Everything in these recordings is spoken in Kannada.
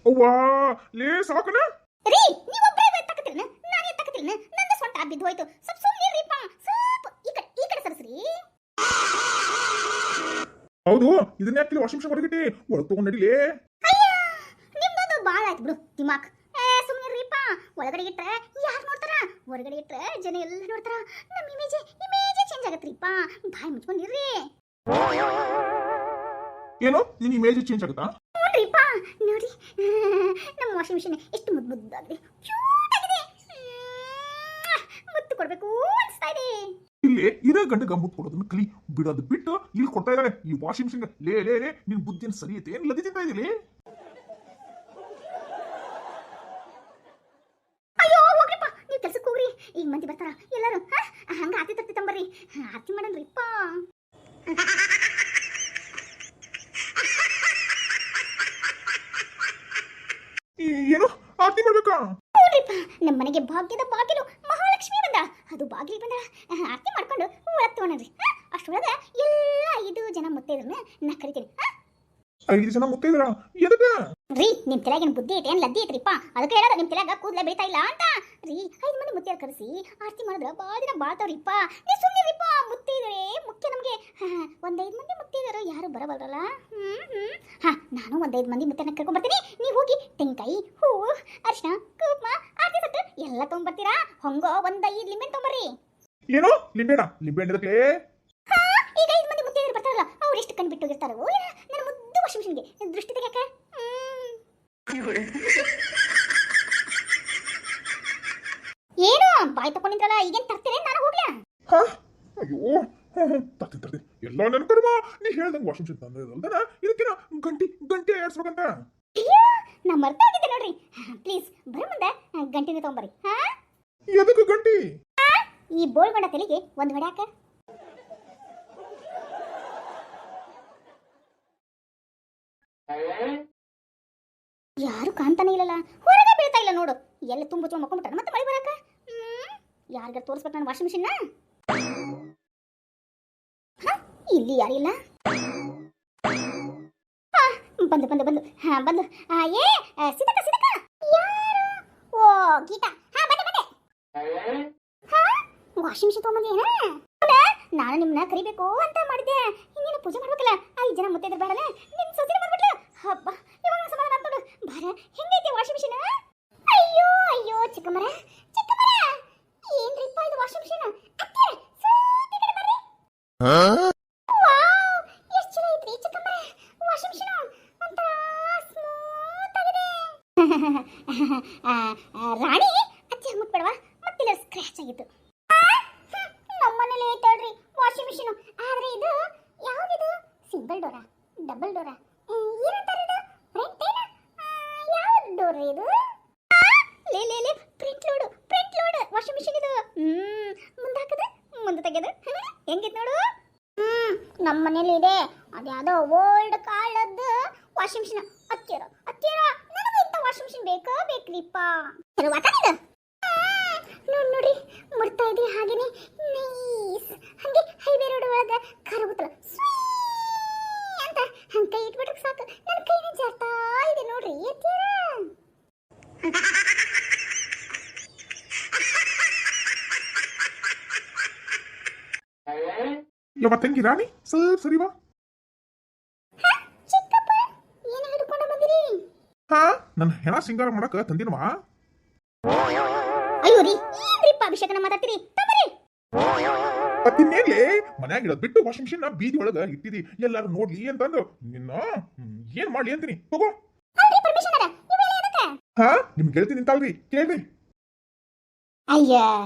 ಅವ್ವಾ ಲೇ ಸಾಕನ ರೀ ನೀವು ಒಬ್ಬರೇ ಎತ್ತಕತ್ತಿರನ ನಾನು ಎತ್ತಕತ್ತಿರನ ನನ್ನ ಸೊಂಟ ಬಿದ್ದು ಹೋಯ್ತು ಸ್ವಲ್ಪ ಸುಮ್ಮನೆ ರೀಪಾ ಸ್ವಲ್ಪ ಈ ಕಡೆ ಸರಸ್ರಿ. ಹೌದು ಇದನ್ನ ಯಾಕೆ ವಾಷಿಂಗ್ ಮಿಷನ್ ಹೊರಗಿಟ್ಟಿ ಒಳಗೆ ತಗೊಂಡ್ ನಡಿಲೇ. ಅಯ್ಯ ನಿಮ್ದೊಂದು ಬಾಳ ಆಯ್ತು ಬಿಡು ದಿಮಾಕ್. ಸುಮ್ಮನೆ ರೀಪಾ ಒಳಗಡೆ ಇಟ್ರೆ ಯಾರು ನೋಡ್ತಾರ, ಹೊರಗಡೆ ಇಟ್ರೆ ಜನ ಎಲ್ಲ ನೋಡ್ತಾರ. ನಮ್ಮ ಇಮೇಜ್ ಚೇಂಜ್ ಆಗತ್ರಿಪಾ. ಬಾಯ್ ಮುಚ್ಕೊಂಡಿರ್ರಿ. ಏನು ನಿನ್ನ ಇಮೇಜ್ ಚೇಂಜ್ ಆಗುತ್ತಾ? ನೋಡ್ರಿಪಾ ನೋಡಿ ನಮ್ಮ ವಾಷಿಂಗ್ ಮಿಷನ್ ಎಷ್ಟು ಮುದ್ದಾಗಿದೆ, ಕ್ಯೂಟ್ ಆಗಿದೆ. ಮುತ್ತು ಕೊಡ್ಬೇಕು ಅನಿಸ್ತಾ ಇದೆ. ಇಲ್ಲಿ ಇರೋ ಗಂಟೆಗೆ ಮುತ್ತು ಕೊಡೋದನ್ನ ಕಲಿ ಬಿಡೋದು ಬಿಟ್ಟು ಇಲ್ಲಿ ಕೊಡ್ತಾ ಇದ್ದಾನೆ ಈ ವಾಷಿಂಗ್ ಮಿಷನ್. ಲೇ ಲೇ ಲೇ ನಿನ್ ಬುದ್ಧಿನ ಸರಿ ಐತೆ ಏನ್ ಲದಿ ತಿಂತಾ ಇದ್ದೀಲಿ? ಅಯ್ಯೋ ಹೋಗ್ರಿಪ್ಪ ನೀವು ಕೆಲ್ಸಕ್ಕೆ ಹೋಗ್ರಿ. ಈಗ ಮಂದಿ ಬರ್ತಾರ ಎಲ್ಲರೂ. ಹಂಗ ಆತಿ ತತ್ತಿ ತಂಬರ್ರಿ, ಆತಿ ಮಾಡನ್ರಿಪ್ಪ. ಏನು ಆರತಿ ಮಾಡ್ಬೇಕಾ? ನೋಡ್ರಿಪ್ಪ ನಮ್ಮ ಮನೆಗೆ ಭಾಗ್ಯದ ಬಾಗಿಲು ಮಹಾಲಕ್ಷ್ಮಿ ಬಂದ. ಅದು ಬಾಗಿಲು ಬಂದ ಆರತಿ ಮಾಡ್ಕೊಂಡು ಒಳಗ್ ತಗೊಂಡ್ರಿ. ಅಷ್ಟೊಳಗ ಎಲ್ಲ 5 ಜನ ಮುತ್ತೈದ್ರನ್ನ ನಾ ಕರಿತೀನಿ. 5 ಜನ ಮುತ್ತೈದ್ರ ಎದಕ್ಕ? ರೀ ನಿಮ್ ತಲೆಗಿನ ಬುದ್ಧಿ ಐತೆ ಏನ್ ಲದ್ದಿ ಐತ್ರಿಪ್ಪ. ಅದಕ್ಕೆ ಹೇಳೋದು ನಿಮ್ ತಲೆಗ ಕೂದಲೇ ಬೀಳ್ತಾ ಇಲ್ಲ ಅಂತ. ರೀ 5 ಮಂದಿ ಮುತ್ತೈರ ಕರೆಸಿ ಆರತಿ ಮಾಡಿದ್ರ ಭಾಳ ದಿನ ಬಾಳ್ತಾವ್ರಿಪ್ಪ. ನೀವು ಸುಮ್ಮನಿರಿಪ್ಪ. ಮುತ್ತೈದ್ರೆ ಮುಖ್ಯ ನಮಗೆ. ಒಂದ್ 5 ಮಂದಿ ಮುತ್ತೈದರು ಯಾರು ಬರಬಲ್ರಲ್ಲ. ನಾನು ಒಂದ್ 5 ಮಂದಿ ಮುತ್ತೈನ ಕರ್ಕೊಂಡ್ ಬರ್ತೀನಿ. ನೀವು ಹೋಗಿ ತೆಂಗಿನಕಾಯಿ, ಹೂವು, ಅರಿಶಿನ, ಕುಂಕುಮ, ಆರತಿ ತಟ್ಟು ಎಲ್ಲ ತಗೊಂಡ್ಬರ್ತೀರಾ. ಹಂಗೋ ಒಂದ್ 5 ಲಿಂಬೆ ತಗೊಂಬರ್ರಿ. ಏನು ಲಿಂಬೆನಾ? ಲಿಂಬೆ ಎದಕ್ಕೆ? ಈಗ 5 ಮಂದಿ ಮುತ್ತೈದರು ಬರ್ತಾರಲ್ಲ ಅವ್ರು ಎಷ್ಟು ಕಣ್ ಬಿಟ್ಟು ಹೋಗಿರ್ತಾರೋ ನನ್ನ ಮುದ್ದು ವಾಷಿಂಗ್ ಮಿಷನ್ಗೆ ದೃಷ್ಟಿ ತೆಗ್ಯಾಕ. ಏನು ಬಾಯ್ ತಕೊಂಡಿದ್ರಲ್ಲ ಈಗೇನ್ ತರ್ತೀರಿ? ನಾನು ಹೋಗ್ಲಾ? ಅಯ್ಯೋ ತರ್ತೀನಿ ಎಲ್ಲ ನನ್ನ ಕರ್ಮ. ನೀ ಹೇಳ್ದಂಗೆ ವಾಷಿಂಗ್ ಮಿಷನ್ ತಂದಲ್ದನ ಇದಕ್ಕಿನ ಗಂಟೆ ಆಡ್ಸ್ಬೇಕಂತ. ಅಯ್ಯೋ ನಾ ಮರ್ತಾ ಹೋಗಿದ್ದೆ ನೋಡ್ರಿ. ಪ್ಲೀಸ್ ಬರೋ ಮುಂದೆ ಗಂಟಿನ ತಗೊಂಬರ್ರಿ. ಎದಕ್ಕೆ ಗಂಟಿ? ಈ ಬೋಳ್ಗೊಂಡ ತಲೆಗೆ ಒಂದು ಹೊಡ್ಯಾಕ. ಯಾರು ಕಾಣ್ತಾನೆ ಇಲ್ಲಲ್ಲ, ಹೊರಗೆ ಬೀಳ್ತಾ ಇಲ್ಲ ನೋಡು. ಎಲ್ಲ ತುಂಬ ಮಕ್ಕೊಂಡ್ಬಿಟ್ಟಾರ ಮತ್ತೆ ಮಳೆ ಬರಾಕ. ಯಾರಿಗಾರ ತೋರಿಸ್ಬೇಕು ನಾನು ವಾಷಿಂಗ್ ಮಿಷನ್. ಇಲ್ಲಿ ಯಾರಿಲ್ಲ. ಬಂದು ಬಂದು ಬಂದು ಬಂದು ಏ ಸಿದಕ ಯಾರು? ಓ ಗೀತಾ. ಬಂದೆ ವಾಷಿಂಗ್ ಮಿಷನ್ ತಗೊಂಬಂದೇನ? ನಾನು ನಿಮ್ಮನ್ನ ಕರಿಬೇಕು ಅಂತ ಮಾಡಿದ್ದೆ. ಇನ್ನೇನು ಪೂಜೆ ಮಾಡ್ಬೇಕಲ್ಲ. 5 ಜನ ಮುತ್ತೈದ್ರು ಬೇಡಲ್ಲ, ನಿಮ್ ಸೊಸೆ ಮಾಡ್ಬಿಟ್ಲ. ಹಬ್ಬ ಇವಾಗ ಸಮಾಧಾನ ಆಗ್ತೋಡು. ಬಾರ ಹೆಂಗೈತಿ ವಾಷಿಂಗ್ ಮಿಷನ್? ಅಯ್ಯೋ ಅಯ್ಯೋ ಚಿಕ್ಕಮ್ಮರ ಏನ್ರಿಪ್ಪ ಇದು ವಾಷಿಂಗ್ ಮಿಷನ್? ಅತ್ತೆ ಸ್ವಲ್ಪ ಈ ಕಡೆ ಬರ್ರಿ. ವಾವ್ ಎಷ್ಟು ಚಲೋ ಐತ್ರಿ ಚಿಕ್ಕಮ್ಮರ ವಾಷಿಂಗ್ ಮಿಷನ್. ಒಂಥರ ಸ್ಮೂತ್ ಆಗಿದೆ. ರಾಣಿ ಅಜ್ಜಿ ಮುಟ್ಬೇಡವಾ? ಮತ್ತಿಲ್ಲ ಸ್ಕ್ರಾಚ್ ಆಗಿತ್ತು. ನಮ್ಮನೇಲಿ ಐತಲ್ರಿ ವಾಷಿಂಗ್ ಮಿಷನ್. ಆದ್ರೆ ಇದು ಯಾವ್ದಿದು? ಸಿಂಗಲ್ ಡೋರಾ, ಡಬಲ್ ಡೋರಾ, ಏನಂತಾರೆ ಇದು? ಫ್ರಂಟ್ ಏನ? ಯಾವ ಡೋರ್ ಇದು? ಲೇ ಪ್ರಿಂಟ್ ಲೋಡ್ ವಾಷಿಂಗ್ ಮಿಷನ್ ಇದು. ಮುಂದೆ ಹಾಕದ ಮುಂದೆ ತೆಗೆದು ಹೆಂಗಿತ್ತು ನೋಡು. ನಮ್ಮ ಮನೇಲಿ ಇದೆ ಅದ್ಯಾವುದೋ ಓಲ್ಡ್ ಕಾಲದ್ದು ವಾಷಿಂಗ್ ಮಿಷನ್. ಅತ್ತಿರ ನನಗೂ ಇಂಥ ವಾಷಿಂಗ್ ಮಿಷನ್ ಬೇಕ್ರಿಪ್ಪ. ನೋಡ್ರಿ ಮುಡ್ತಾ ಇದೆ ಹಾಗೇನೆ ನೈಸ್. ಹಂಗೆ ಹೈವೇ ರೋಡ್ ಒಳಗ ಕಾರ್ ಹೋಗುತ್ತಲ್ಲ ಅಂತ ಹಂಗೆ ಕೈ ಇಟ್ಬಿಟ್ರೆ ಸಾಕು. ನನ್ನ ಕೈನ ಜಾರ್ತಾ ಇದೆ ನೋಡ್ರಿ. ಯಾವ ತಂಗಿ ರಾಣಿ ಸರಿವಾ? ಚಿಕ್ಕಪ್ಪ ಏನು ಹಿಡ್ಕೊಂಡು ಬಂದಿರಿ? ನನ್ನ ಹೆಣ ಸಿಂಗಾರ ಮಾಡಕ ತಂದಿನವಾ? ಅಯ್ಯೋ ರೀ ಏನ್ರಿಪ್ಪ ಅಭಿಷೇಕನ ಮಾತಾಡ್ತೀರಿ? ತಮ್ಮರಿ ಮತ್ತಿನ್ನೇನ್ಲೇ ಮನ್ಯಾಗ ಇಡೋದ್ ಬಿಟ್ಟು ವಾಷಿಂಗ್ ಮಿಷನ್ ಬೀದಿ ಒಳಗ ಇಟ್ಟಿದಿ ಎಲ್ಲಾರು ನೋಡ್ಲಿ ಅಂತಂದು ನಿನ್ನ ಏನ್ ಮಾಡ್ಲಿ ಅಂತೀನಿ. ಹೋಗೋ. ನಿಮ್ಗೆ ಗೆಳತಿ ನಿಂತಾಳ್ರಿ ಕೇಳ್ರಿ. ಅಯ್ಯ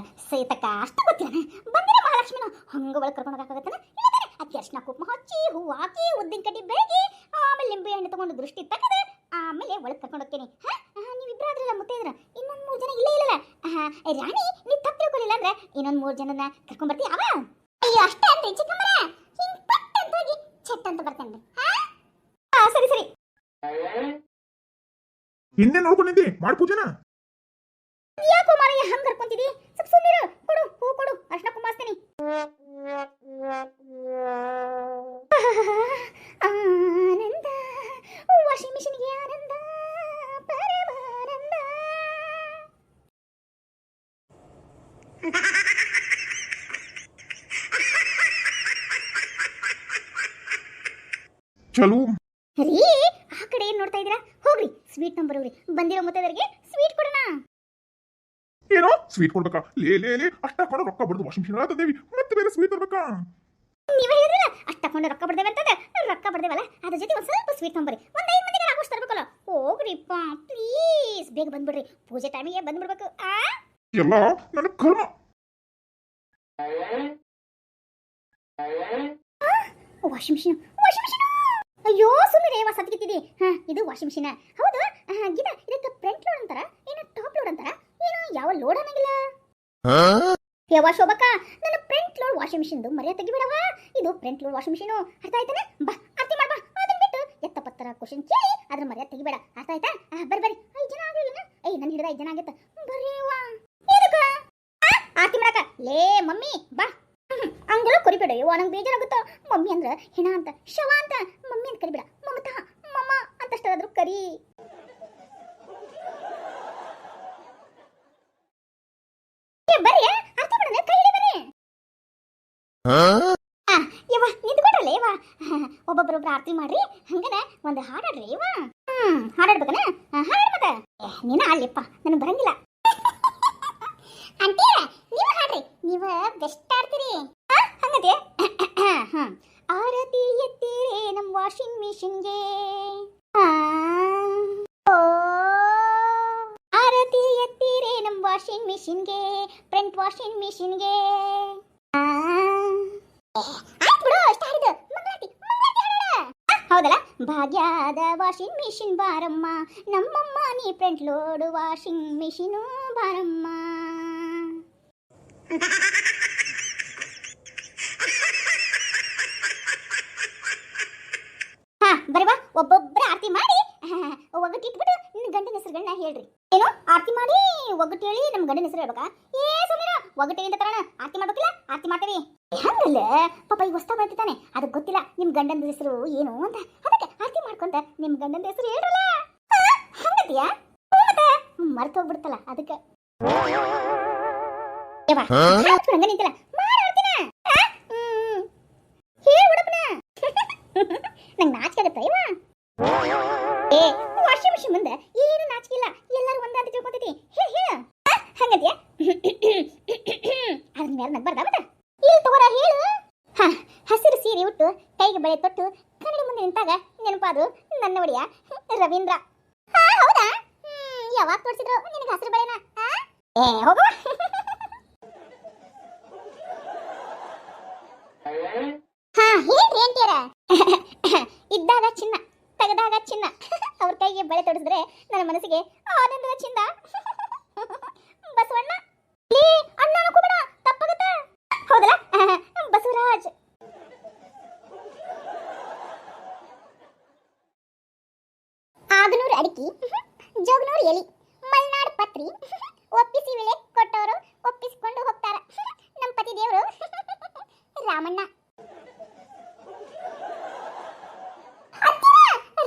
ಸೈತಕ್ಕ ಅಷ್ಟು ಗೊತ್ತಿಲ್ಲ. ಬಂದಿರ ಮಹಾಲಕ್ಷ್ಮಿನ ಹಂಗ ಒಳಗೆ ಕರ್ಕೊಂಡು ಹೋಗಕ್ಕಾಗತ್ತನ? ಅಕ್ಕಿ ಅರ್ಶಿನ ಕುಂಕುಮ ಹಚ್ಚಿ ಹೂವು ಹಾಕಿ ಉದ್ದಿನ ಕಡ್ಡಿ ಬೆಳಗಿ ಆಮೇಲೆ ನಿಂಬೆ ಹಣ್ಣು ತಗೊಂಡು ದೃಷ್ಟಿ ತೆಗೆದು ಆಮೇಲೆ ಒಳಗೆ ಕರ್ಕೊಂಡು ಹೋಗ್ತೀನಿ. ನೀವಿಬ್ಬರಾದ್ರಲ್ಲ ಮುತ್ತೈದ್ರ ಇನ್ನೊಂದು 3 ಜನ ಇಲ್ಲೇ ಇಲ್ಲಲ್ಲ. ರಾಣಿ ನೀವು ತಪ್ಪು ತಿಳ್ಕೊಳ್ಳಿಲ್ಲ ಅಂದ್ರೆ ಇನ್ನೊಂದು 3 ಜನನ ಕರ್ಕೊಂಡ್ ಬರ್ತೀಯ ಅವ? ಅಯ್ಯೋ ಅಷ್ಟೇ ಅನ್ರಿ ಚಿಕ್ಕಮ್ಮರ. ಹಿಂಗ್ ಪಟ್ ಅಂತ ಹೋಗಿ ಚೆಟ್ ಅಂತ ಬರ್ತೇನೆ. ಸರಿ ಇನ್ನೇ ನೋಡ್ಕೊಂಡಿದ್ದಿ ಮಾಡಿ ಪೂಜೆನ. ಯಾಕೋ ಮಾರಯ್ಯ ಹಂಗ ಕರ್ಕೊಂತಿದಿ? ಸ್ವಲ್ಪ ಸುಮ್ಮನಿರು. ಕೊಡು ಹೂ ಕೊಡು, ಅರ್ಶಿನ ಕುಂಕುಮ ಆನಂದ ವಾಷಿಂಗ್ ಮಿಷನ್ಗೆ ಆನಂದ. ಚಲೋ. ರೀ ಆ ಕಡೆ ಏನ್ ನೋಡ್ತಾ ಇದೀರಾ? ಹೋಗ್ರಿ ಸ್ವೀಟ್ ನಂಬರ್ ಹೋಗ್ರಿ, ಬಂದಿರೋ ಮುತ್ತೈದರಿಗೆ ಸ್ವೀಟ್ ಕೊಡೋಣ. ಏನೋ ಸ್ವೀಟ್ ಕೊಡ್ಬೇಕಾ? ಲೇ ಲೇ ಲೇ, ಅಷ್ಟ ಕೊಂಡು ರೊಕ್ಕ ಬಡ್ದು ವಾಷಿಂಗ್ ಮಿಷಿನ್ ತಂದೇವಿ, ಮತ್ತೆ ಬೇರೆ ಸ್ವೀಟ್ ತರ್ಬೇಕಾ? ನೀವೇ ಹೇಳಿದ್ರಲ್ಲ ಅಷ್ಟ ತಕೊಂಡು ರೊಕ್ಕ ಬಡ್ದೇವೆ ಅಂತಂದ್ರೆ, ರೊಕ್ಕ ಬಡ್ದೇವಲ್ಲ ಅದ್ರ ಜೊತೆ ಒಂದ್ ಸ್ವಲ್ಪ ಸ್ವೀಟ್ ನಂಬರಿ, ಒಂದ್ 5 ಮಂದಿಗೆ ಆಗೋಷ್ಟು ತರ್ಬೇಕಲ್ಲ. ಹೋಗ್ರಿಪ್ಪ ಪ್ಲೀಸ್, ಬೇಗ ಬಂದ್ಬಿಡ್ರಿ, ಪೂಜೆ ಟೈಮಿಗೆ ಬಂದ್ಬಿಡ್ಬೇಕು. ಎಲ್ಲ ನನ್ನ ಕರ್ಮ. Washing machine, washing machine. ಅಯ್ಯೋ ಸುಮ್ಮನೆ ಸತ್ತಿಗಿತ್ತಿದಿ. ಹಾ, ಇದು ವಾಷಿಂಗ್ ಮಿಷಿನ್ ಹೌದು. ಗಿಡ ಇದಕ್ಕೆ ಫ್ರಂಟ್ ಲೋಡ್ ಅಂತಾರ, ಏನೋ ಟಾಪ್ ಲೋಡ್ ಅಂತಾರ, ಏನೋ ಯಾವ ಲೋಡ್ ಅನ್ನಂಗಿಲ್ಲ. ಯವ್ವ ಶೋಭಕ್ಕ, ನನ್ನ ಫ್ರಂಟ್ ಲೋಡ್ ವಾಷಿಂಗ್ ಮಿಷಿನ್ ಮರ್ಯಾದೆ ತೆಗಿಬಿಡವ. ಇದು ಫ್ರಂಟ್ ಲೋಡ್ ವಾಷಿಂಗ್ ಮಿಷಿನ್, ಅರ್ಥ ಆಯ್ತಾನೆ? ಬಾ ಆರ್ತಿ ಮಾಡ್ಬಾ. ಅದನ್ನ ಬಿಟ್ಟು ಎತ್ತ ಪತ್ತರ ಕ್ವಶನ್ ಕೇಳಿ ಅದ್ರ ಮರ್ಯಾದೆ ತೆಗಿಬೇಡ, ಅರ್ಥ ಆಯ್ತಾ? ಬರ್ರಿ 5 ಜನ ಆಗ್ಲಿಲ್ಲ. ನನ್ನ ಹಿಡಿದ 5 ಜನ ಆಗತ್ತ. ಬರ್ರಿವ್ವ. ಏನಕ್ಕ ಆರ್ತಿ ಮಾಡಕ? ಲೇ ಮಮ್ಮಿ ಬಾ. ಹಂಗೆಲ್ಲ ಕರಿಬೇಡ ಯವ್ವ, ನಂಗೆ ಬೇಜಾರಾಗುತ್ತ. ಮಮ್ಮಿ ಅಂದ್ರ ಹೆಣ ಅಂತ, ಶವ ಅಂತ ಮಮ್ಮಿ ಅಂತ ಕರಿಬೇಡ. ಮಮತಾ ಮಮ್ಮ ಅಂತಷ್ಟಾದ್ರೂ ಕರಿ. ಬರ್ರಿ ಅರ್ಥ ಮಾಡೋಣ, ಕೈ ಹಿಡಿ ಬರ್ರಿ. ಯವ್ವ ನಿಂತ್ಕೊಡ್ರಲ್ಲ ಯವ್ವ, ಒಬ್ಬೊಬ್ಬರೊಬ್ರು ಆರತಿ ಮಾಡ್ರಿ. ಹಂಗನ ಒಂದು ಹಾಡಾಡ್ರಿ ಯವ್ವ. ಹಾಡಾಡ್ಬೇಕನ? ಹಾಡಾಡ್ ಮತ್ತ. ನೀನ ಅಲ್ಲಿಪ್ಪ, ನನಗೆ ಬರಂಗಿಲ್ಲ. ಆಂಟಿ ನೀವು ಹಾಡ್ರಿ, ನೀವು ಬೆಸ್ಟ್ ಆಡ್ತೀರಿ. ಹಂಗದೆ ಆರತಿ ಎತ್ತೀರಿ ನಮ್ಮ ವಾಷಿಂಗ್ ಮಿಷಿನ್ಗೆ. ಆರತಿ ಎತ್ತೀರಿ ನಮ್ಮ ವಾಷಿಂಗ್ ಮಿಷಿನ್ಗೆ, ಫ್ರಂಟ್ ವಾಷಿಂಗ್ ಮಿಷಿನ್ಗೆ. ಆಯ್ತು ಬಿಡು, ಅಷ್ಟ ಹಾಡಿದ್ದು. ಮಂಗಳಾರತಿ ಹೌದಲ್ಲ? ಭಾಗ್ಯದ ವಾಷಿಂಗ್ ಮಿಷಿನ್ ಬಾರಮ್ಮ, ನಮ್ಮಮ್ಮ ನೀ ಫ್ರಂಟ್ ಲೋಡ್ ವಾಷಿಂಗ್ ಮಿಷಿನು ಬಾರಮ್ಮ. ಹಾ ಬರೀವಾ, ಒಬ್ಬೊಬ್ಬರ ಆರತಿ ಮಾಡಿ ಒಗ್ಗಟ್ಟಿಟ್ಬಿಟ್ಟು ನಿನ್ನ ಗಂಡನ ಹೆಸರುಗಳನ್ನ ಹೇಳ್ರಿ. ಏನು ಆರತಿ ಮಾಡಿ ಒಗ್ಗಟ್ಟು ಹೇಳಿ ನಮ್ಮ ಗಂಡನ ಹೆಸರು ಹೇಳ್ಬೇಕಾ? ಸುಮ್ಮನೆ ಒಗ್ಗಟ್ಟು ಅಂತ ತರೋಣ, ಆರತಿ ಮಾಡ್ಬೇಕಿಲ್ಲ? ಆರತಿ ಮಾಡ್ತೇವಿ. ಹಂಗಲ್ಲ ಪಾಪ, ಈಗ ಹೊಸ್ತಾ ಬರ್ತಿದ್ದಾನೆ, ಅದಕ್ಕೆ ಗೊತ್ತಿಲ್ಲ ನಿಮ್ಮ ಗಂಡನ ಹೆಸರು ಏನು ಅಂತ. ಅದಕ್ಕೆ ಆರತಿ ಮಾಡ್ಕೊಂತ ನಿಮ್ಮ ಗಂಡನ ಹೆಸರು ಹೇಳ್ರಲ್ಲ. ಹಂಗತಿಯಾ? ಮರ್ತು ಹೋಗ್ಬಿಡ್ತಲ್ಲ ಅದಕ್ಕೆ. ಹಂಗ ನಿಂತಿಲ್ಲ, ಮಾಡ್ತೀನ ಹೇಳ್ಬಿಡಪ್ಪನ. ನಂಗೆ ನಾಚಿಕೆ ಆಗತ್ತ ಇವ. ಏ ವಾಷಿಂಗ್ ಮಿಷಿನ್ ಮುಂದೆ ಏನು ನಾಚಿಕೆ ಇಲ್ಲ, ಎಲ್ಲರೂ ಒಂದೇ ಅಂತ ತಿಳ್ಕೊತೈತಿ. ಹೇಳ ಹಂಗತಿಯಾ? ಅದ್ರ ಮೇಲೆ ನಗ್ಬಾರ್ದ ಮತ್ತ? ಇಲ್ಲಿ ತಗೋರ ಹೇಳು. ಹಸಿರು ಸೀರೆ ಉಟ್ಟು ಕೈಗೆ ಬಳೆ ತೊಟ್ಟು ಕನ್ನಡಿ ಮುಂದೆ ನಿಂತಾಗ ನೆನಪಾದು ನನ್ನ ಒಡೆಯ ರವೀಂದ್ರ. ಹೌದಾ? ಯಾವಾಗ ತೋರಿಸಿದ್ರು ನಿನಗೆ ಹಸಿರು ಬಳೆನ? ಏ ಹೋಗು. ಹೇಳ್ರಿ ಅಂತೀರ. ಇದ್ದಾಗ ಚಿನ್ನ, ತೆಗೆದಾಗ ಚಿನ್ನ. ಅವ್ರ ಕೈಗೆ ಬಳೆ ತೊಡಿಸಿದ್ರೆ ನನ್ನ ಮನಸ್ಸಿಗೆ ಆನಂದದ ಚಿನ್ನ. ಬಸವಣ್ಣ ಅಣ್ಣ ಅನ್ಕೋಬೇಡ, ತಪ್ಪಾಗತ್ತ. ಹೌದಲ್ಲ? ಬಸವರಾಜ್. ಆಗನೂರು ಅಡಿಕೆ, ಜೋಗನೂರು ಎಲಿ, ಮಲ್ನಾಡ್ ಪತ್ರಿ, ಒಪ್ಪಿಸಿ ವಿಳೆ ಕೊಟ್ಟವರು ಒಪ್ಪಿಸಿಕೊಂಡು ಹೋಗ್ತಾರ. ನಮ್ಮ ಪತಿ ದೇವರು ರಾಮಣ್ಣ.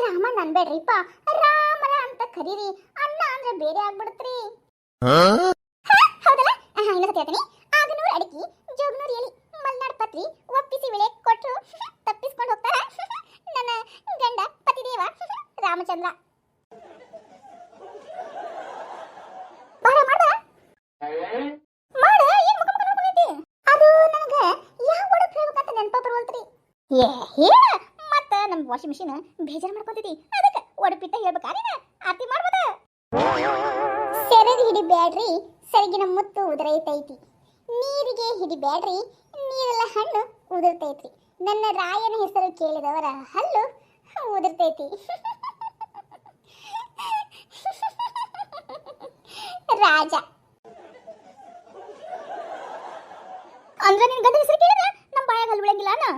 ರಾಮಣ್ಣ ಅನ್ಬೇಡ್ರಿಪ್ಪ, ರಾಮರ ಅಂತ ಕರೀರಿ. ಅಣ್ಣ ಅಂದ್ರೆ ಬೇರೆ ಆಗ್ಬಿಡತ್ರಿ. ಹೌದಲ್ಲ? ಇನ್ನೊಂದ್ಸತಿ ಹೇಳ್ತೀನಿ. ಆಗನೂರು ಅಡಿಕೆ, ಜೋಗನೂರು ಎಲಿ, ಮಲ್ನಾಡ್ ಪತ್ರಿ, ಒಪ್ಪಿಸಿ ವಿಳೆ ಕೊಟ್ಟರು ತಪ್ಪಿಸ್ಕೊಂಡು ಹೋಗ್ತಾರ. ನನ್ನ ಗಂಡ ಪತಿದೇವ ರಾಮಚಂದ್ರ. ಮತ್ತ ನಮ್ ವಾಷಿಂಗ್ ಮಿಷಿನ್ ಬೇಜಾರ್ ಮಾಡ್ಕೊಂತೈತಿ, ಅದಕ್ಕೆ ಒಡಪಿಟ್ಟ ಹೇಳ್ಬೇಕಾ ನೀನು? ಆರತಿ ಮಾಡ್ಬೋದ? ಸೆರಗ್ ಹಿಡಿಬ್ಯಾಡ್ರಿ, ಸೆರಗಿನ ಮುತ್ತು ಉದುರೈತೈತಿ. ನೀರಿಗೆ ಹಿಡಿಬ್ಯಾಡ್ರಿ, ನೀರೆಲ್ಲ ಹಣ್ಣು ಉದುರ್ತೈತ್ರಿ. ನನ್ನ ರಾಯನ ಹೆಸರು ಕೇಳಿದವರ ಹಲ್ಲು ಉದುರ್ತೈತಿ. ರಾಜ ಅಂದ್ರೆ ನಿನ್ ಗಂಡ ಹೆಸರು ಕೇಳಿದ್ರೆ ನಮ್ಮ ಬಾಯಾಗ ಹಲ್ಲು ಬಿಡಂಗಿಲ್ಲ.